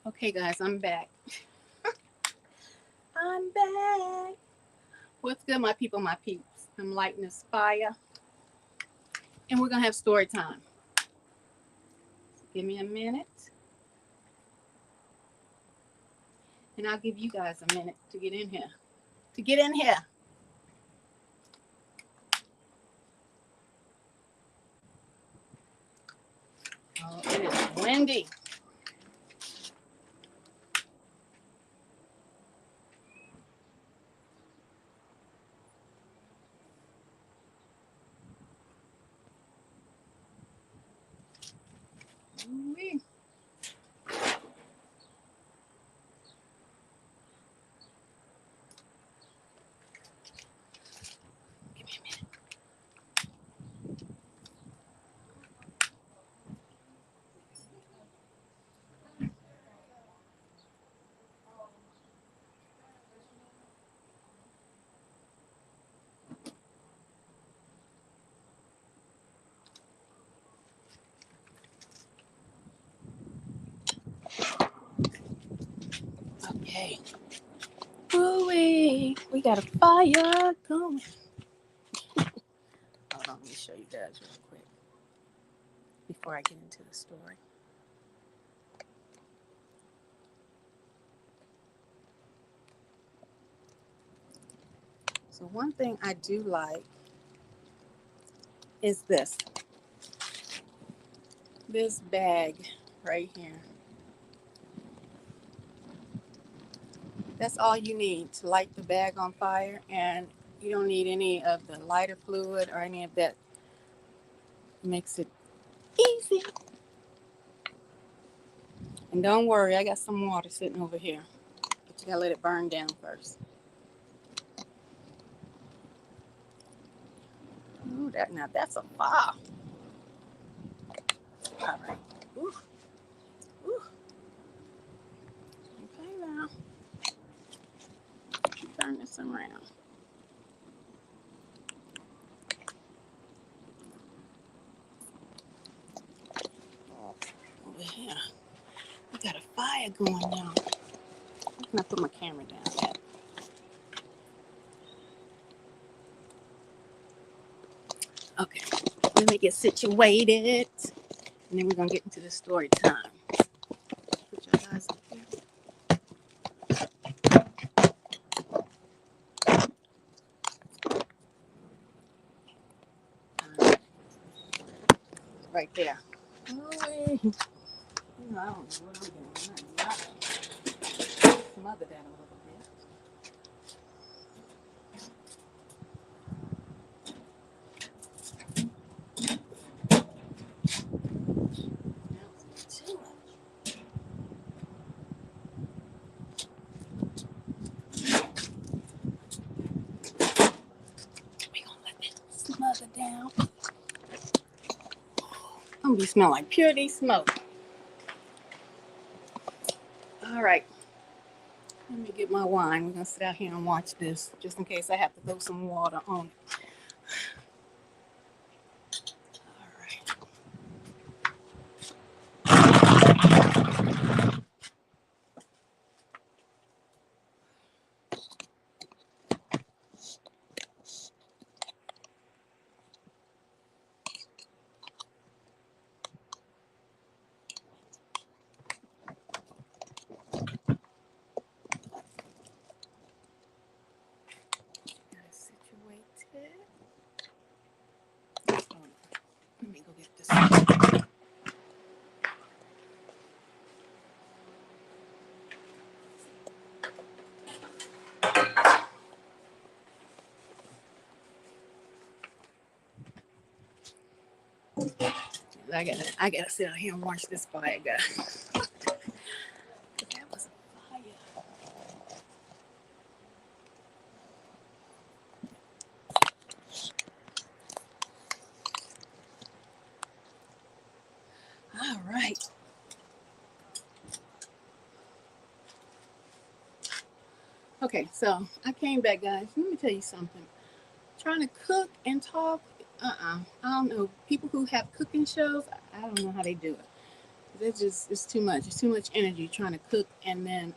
Okay, guys, I'm back. I'm back. What's good, my people, my peeps? I'm lighting this fire, and we're gonna have story time. Give me a minute, and I'll give you guys a minute to get in here. To get in here. Oh, it is windy. Ooh-wee. Give me a minute. Okay. Ooh-wee. We got a fire going. Hold on, let me show you guys real quick before I get into the story. So one thing I do like is this bag right here. That's all you need to light the bag on fire, and you don't need any of the lighter fluid or any of that. Makes it easy. And don't worry, I got some water sitting over here, but you gotta let it burn down first. Ooh, that's a fire. All right. Ooh, ooh. Okay, now turn this around. Over here, we got a fire going on. I'm gonna put my camera down. Okay, let me get situated, and then we're gonna get into the story time. Put your eyes up here. Right there. Oh, wait. I don't know what I'm doing. I'm not smother that a little bit. Too much. We gonna let it smother down. I'm gonna be smelling like purity smoke. All right. Let me get my wine. We're gonna sit out here and watch this, just in case I have to throw some water on it. All right. Got it situated. Let me go get this. I gotta sit out here and watch this fire, guys. That was a fire. All right. Okay, so I came back, guys. Let me tell you something. Trying to cook and talk, I don't know. People who have cooking shows, I don't know how they do it. It's too much. It's too much energy trying to cook and then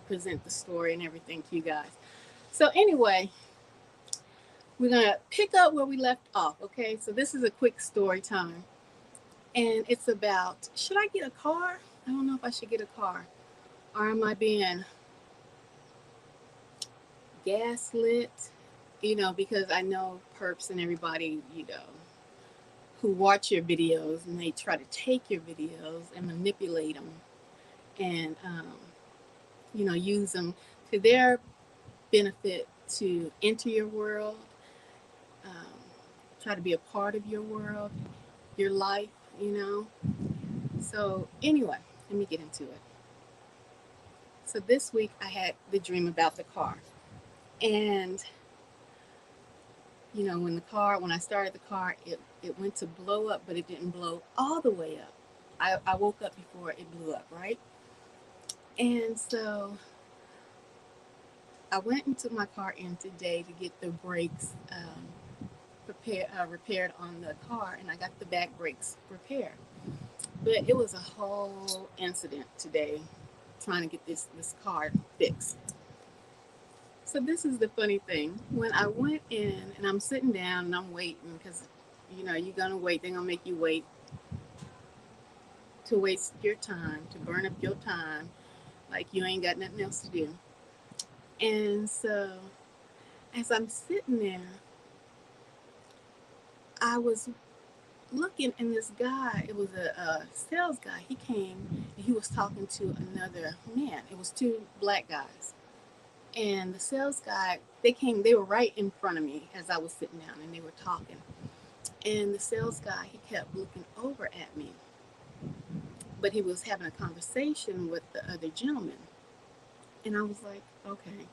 present the story and everything to you guys. So anyway, we're gonna pick up where we left off. Okay, so this is a quick story time, and it's about, should I get a car? I don't know if I should get a car, or am I being gaslit? Because I know perps and everybody, who watch your videos and they try to take your videos and manipulate them and use them to their benefit to enter your world, um, try to be a part of your world, your life, you know. So anyway, let me get into it. So this week I had the dream about the car, and when I started the car, it went to blow up, but it didn't blow all the way up. I woke up before it blew up, right? And so I went and took my car in today to get the brakes repaired on the car, and I got the back brakes repaired. But it was a whole incident today trying to get this car fixed. So this is the funny thing. When I went in and I'm sitting down and I'm waiting, because you're gonna wait. They're gonna make you wait to waste your time, to burn up your time, like you ain't got nothing else to do. And so as I'm sitting there, I was looking, and this guy, it was a sales guy. He came and he was talking to another man. It was two black guys. And the sales guy, they were right in front of me as I was sitting down, and they were talking. And the sales guy, he kept looking over at me, but he was having a conversation with the other gentleman. And I was like, okay.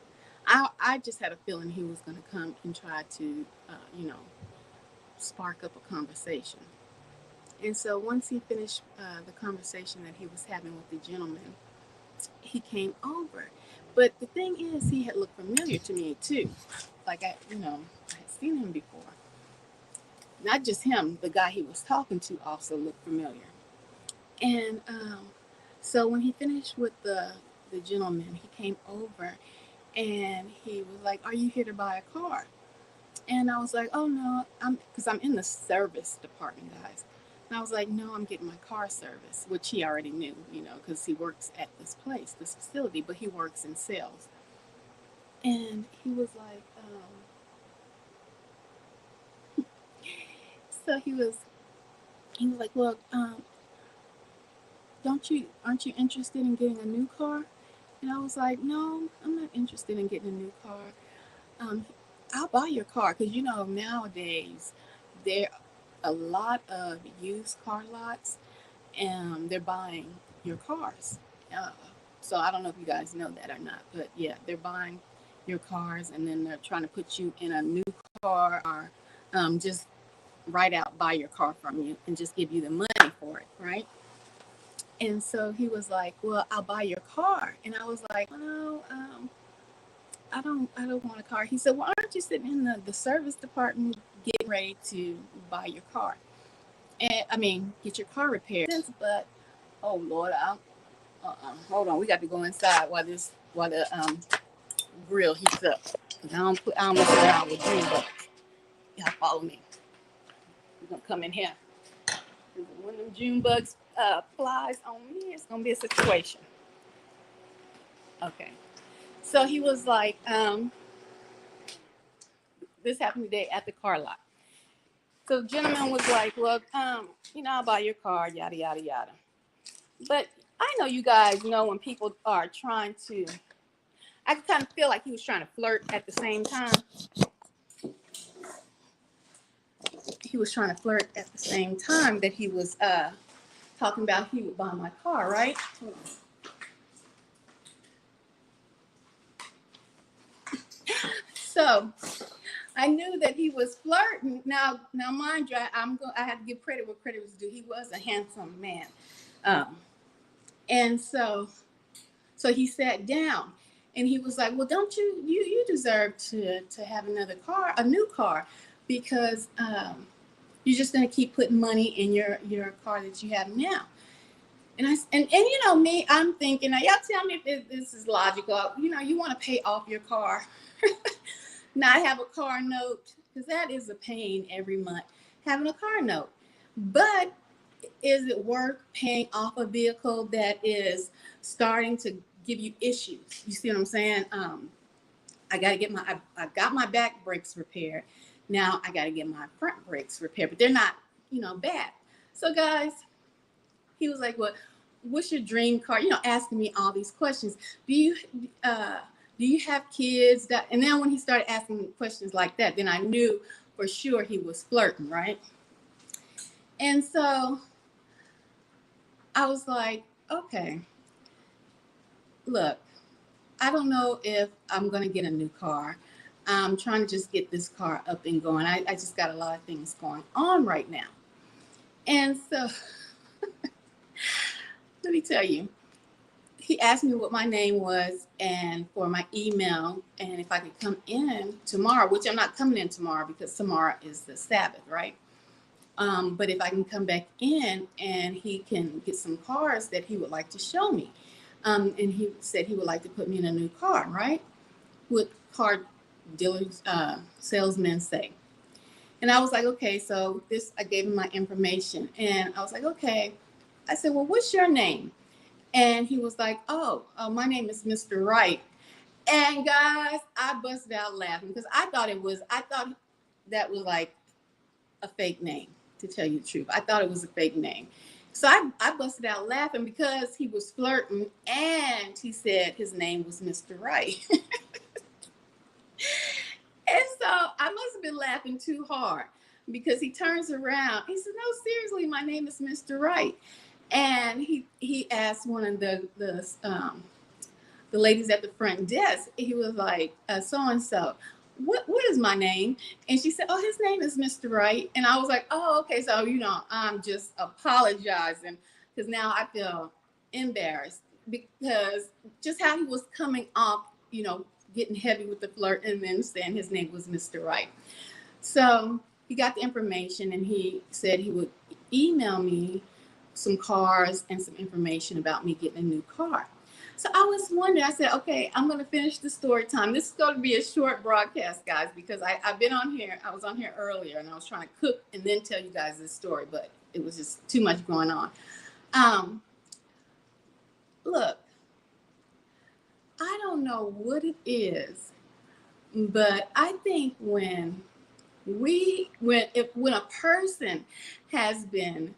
I just had a feeling he was going to come and try to, spark up a conversation. And so once he finished the conversation that he was having with the gentleman, he came over. But the thing is, he had looked familiar to me too. Like I had seen him before. Not just him, the guy he was talking to also looked familiar. And so when he finished with the gentleman, he came over and he was like, "Are you here to buy a car?" And I was like, "Oh no, because I'm in the service department, guys." And I was like, "No, I'm getting my car service," which he already knew, because he works at this place, this facility, but he works in sales. And he was like, so he was like, "Well, aren't you interested in getting a new car?" And I was like, "No, I'm not interested in getting a new car. Um, I'll buy your car, because nowadays there are a lot of used car lots, and they're buying your cars. Uh, so I don't know if you guys know that or not, but yeah, they're buying your cars, and then they're trying to put you in a new car, or just write out buy your car from you and just give you the money for it, right?" And so he was like, "Well, I'll buy your car," and I was like, "No, I don't want a car." He said, "Well, aren't you sitting in the service department getting ready to buy your car? And I mean, get your car repaired." But oh Lord, hold on, we got to go inside while the grill heats up. I don't mess around with June bugs. Y'all follow me. We're gonna come in here. When them June bugs flies on me, it's gonna be a situation. Okay. So he was like, this happened today at the car lot. So the gentleman was like, "Look, I'll buy your car, yada yada yada." But I know you guys know when people are trying to. I kind of feel like he was trying to flirt at the same time. He was trying to flirt at the same time that he was talking about he would buy my car, right? So I knew that he was flirting. Now, mind you, I have to give credit where credit was due. He was a handsome man, and so he sat down, and he was like, "Well, don't you deserve to have another car, a new car, because You're just going to keep putting money in your car that you have now. And you know me, I'm thinking, now y'all tell me if this is logical. You know, you want to pay off your car, not have a car note, because that is a pain every month, having a car note. But is it worth paying off a vehicle that is starting to give you issues? You see what I'm saying? I got to get I got my back brakes repaired. Now I got to get my front brakes repaired, but they're not, you know, bad. So guys, he was like, what's your dream car? You know, asking me all these questions. Do you have kids? And then when he started asking questions like that, then I knew for sure he was flirting, right? And so I was like, okay, look, I don't know if I'm going to get a new car. I'm trying to just get this car up and going. I just got a lot of things going on right now. And so let me tell you, he asked me what my name was and for my email and if I could come in tomorrow, which I'm not coming in tomorrow because tomorrow is the Sabbath, right? But if I can come back in and he can get some cars that he would like to show me. And he said he would like to put me in a new car, right? What car dealers, salesmen say. And I was like, okay, so I gave him my information. And I was like, okay. I said, well, what's your name? And he was like, oh, my name is Mr. Wright. And guys, I busted out laughing because I thought that was like a fake name, to tell you the truth. I thought it was a fake name. So I busted out laughing because he was flirting and he said his name was Mr. Wright. And so I must have been laughing too hard because he turns around. He said, no, seriously, my name is Mr. Wright. And he asked one of the ladies at the front desk, he was like, so-and-so, what is my name? And she said, oh, his name is Mr. Wright. And I was like, oh, okay. So, you know, I'm just apologizing because now I feel embarrassed because just how he was coming off, you know, getting heavy with the flirt and then saying his name was Mr. Wright. So he got the information and he said he would email me some cars and some information about me getting a new car. So I was wondering, I said, okay, I'm going to finish the story time. This is going to be a short broadcast, guys, because I've been on here. I was on here earlier and I was trying to cook and then tell you guys this story, but it was just too much going on. Look, I don't know what it is, but I think when a person has been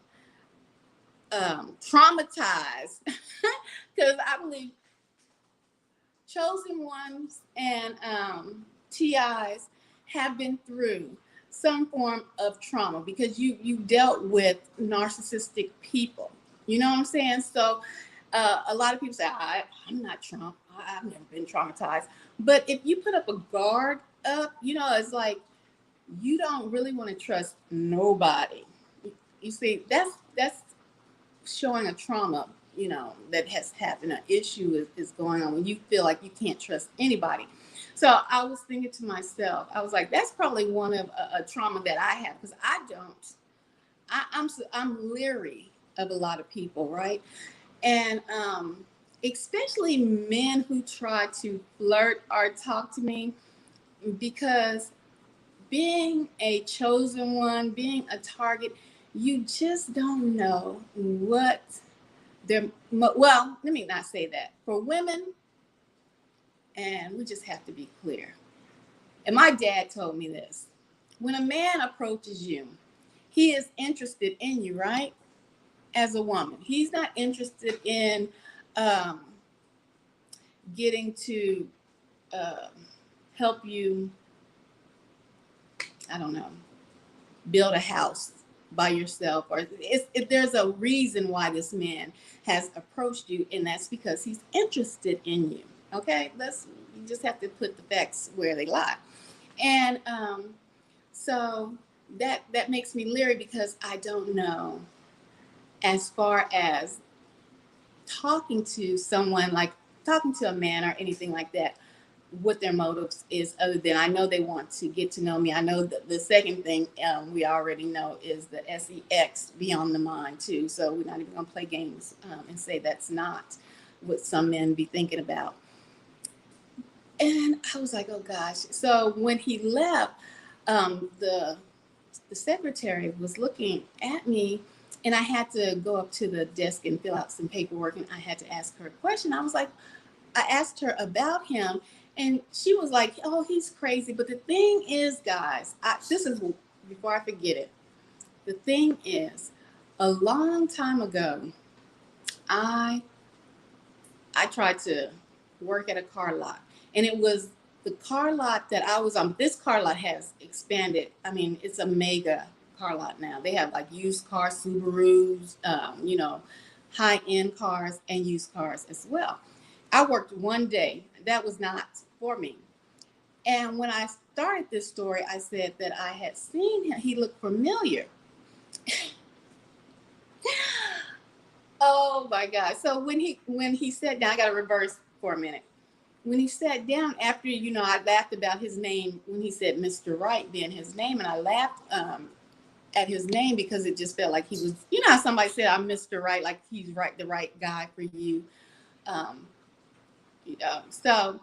traumatized, because I believe chosen ones and TIs have been through some form of trauma because you dealt with narcissistic people. You know what I'm saying? So a lot of people say, I'm not traumatized. I've never been traumatized. But if you put up a guard up, you know, it's like you don't really want to trust nobody. You see, that's showing a trauma, you know, that has happened. An issue is going on when you feel like you can't trust anybody. So I was thinking to myself, I was like, that's probably one of a trauma that I have because I'm leery of a lot of people, right? And especially men who try to flirt or talk to me, because being a chosen one, being a target, you just don't know what well, let me not say that. For women, and we just have to be clear. And my dad told me this. When a man approaches you, he is interested in you, right? As a woman. He's not interested in getting to help you, I don't know, build a house by yourself, or if there's a reason why this man has approached you, and that's because he's interested in you. Okay, you just have to put the facts where they lie. And so that makes me leery because I don't know, as far as talking to someone, like talking to a man or anything like that, what their motives is, other than I know they want to get to know me. I know that the second thing we already know is the sex beyond the mind too. So we're not even going to play games and say that's not what some men be thinking about. And I was like, oh gosh. So when he left, the secretary was looking at me, and I had to go up to the desk and fill out some paperwork, and I had to ask her a question. I was like, I asked her about him, and she was like, oh, he's crazy. But the thing is, guys, this is before I forget it. The thing is, a long time ago, I I tried to work at a car lot, and it was the car lot that I was on. This car lot has expanded. I mean, it's a mega car lot now. They have like used cars, Subarus, high end cars and used cars as well. I worked one day. That was not for me. And when I started this story, I said that I had seen him. He looked familiar. Oh my God. So when he sat down, I got to reverse for a minute. When he sat down, after, I laughed about his name when he said Mr. Right being his name. And I laughed at his name because it just felt like he was, how somebody said, I'm Mr. Right, like he's right, the right guy for you. Um, so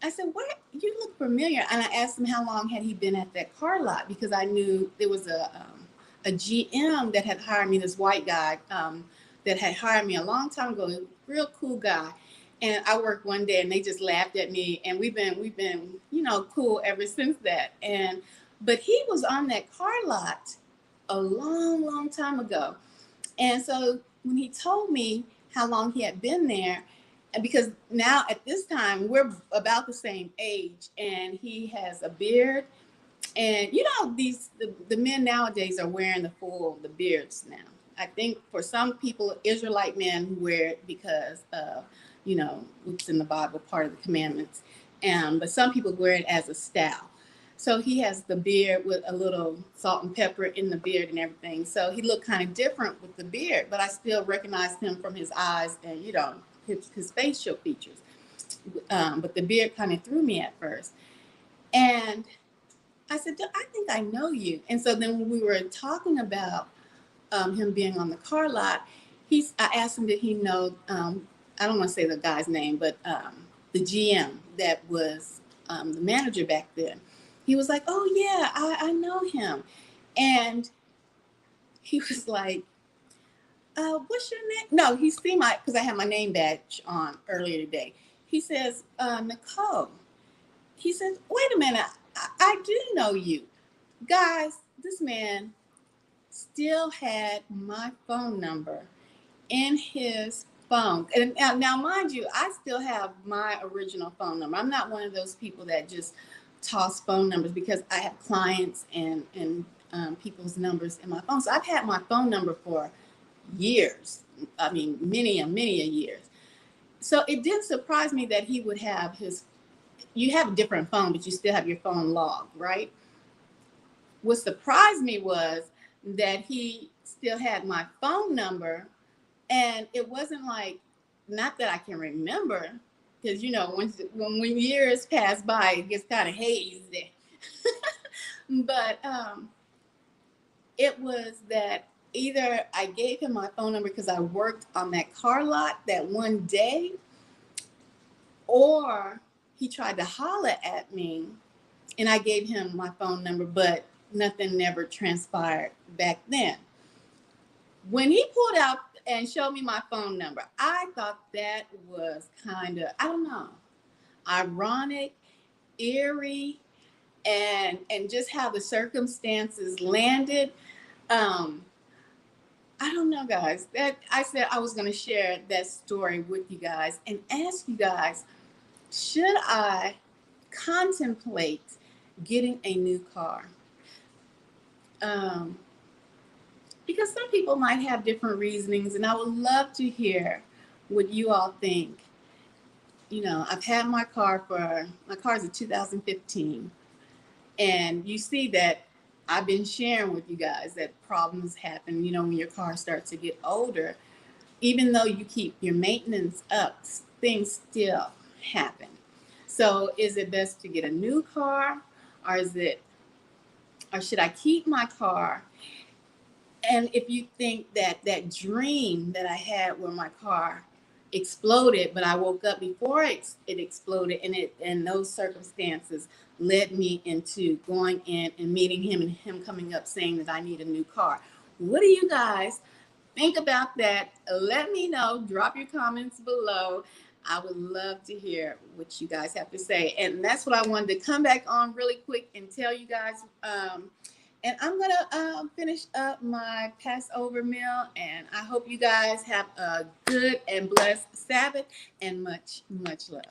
I said, what? You look familiar. And I asked him how long had he been at that car lot, because I knew there was a GM that had hired me, this white guy that had hired me a long time ago, real cool guy. And I worked one day and they just laughed at me, and we've been, cool ever since that. But he was on that car lot a long, long time ago. And so when he told me how long he had been there, and because now at this time we're about the same age, and he has a beard, and the men nowadays are wearing the beards now. I think for some people, Israelite men wear it because of, what's in the Bible, part of the commandments. But some people wear it as a style. So he has the beard with a little salt and pepper in the beard and everything. So he looked kind of different with the beard, but I still recognized him from his eyes and, his facial features. But the beard kind of threw me at first. And I said, I think I know you. And so then when we were talking about him being on the car lot, I asked him, did he know, I don't want to say the guy's name, but the GM that was the manager back then. He was like, oh, yeah, I know him. And he was like, what's your name? No, he seen because I had my name badge on earlier today. He says, Nicole. He says, wait a minute, I do know you. Guys, this man still had my phone number in his phone. And now, mind you, I still have my original phone number. I'm not one of those people that just toss phone numbers, because I have clients and people's numbers in my phone. So I've had my phone number for years. I mean, many a years. So it did surprise me that he would have you have a different phone, but you still have your phone logged, right? What surprised me was that he still had my phone number, and it wasn't like, not that I can remember, because when years pass by, it gets kind of hazy. But it was that either I gave him my phone number because I worked on that car lot that one day, or he tried to holler at me and I gave him my phone number, but nothing never transpired back then. When he pulled out and showed me my phone number, I thought that was kind of, I don't know, ironic, eerie, and just how the circumstances landed. I don't know, guys. That I said I was going to share that story with you guys and ask you guys, should I contemplate getting a new car? Because some people might have different reasonings, and I would love to hear what you all think. I've had my car's a 2015, and you see that I've been sharing with you guys that problems happen, when your car starts to get older. Even though you keep your maintenance up, things still happen. So is it best to get a new car, or is it, or should I keep my car? And if you think that that dream that I had where my car exploded, but I woke up before it exploded, and those circumstances led me into going in and meeting him, and him coming up saying that I need a new car. What do you guys think about that? Let me know. Drop your comments below. I would love to hear what you guys have to say. And that's what I wanted to come back on really quick and tell you guys. And I'm going to finish up my Passover meal. And I hope you guys have a good and blessed Sabbath, and much, much love.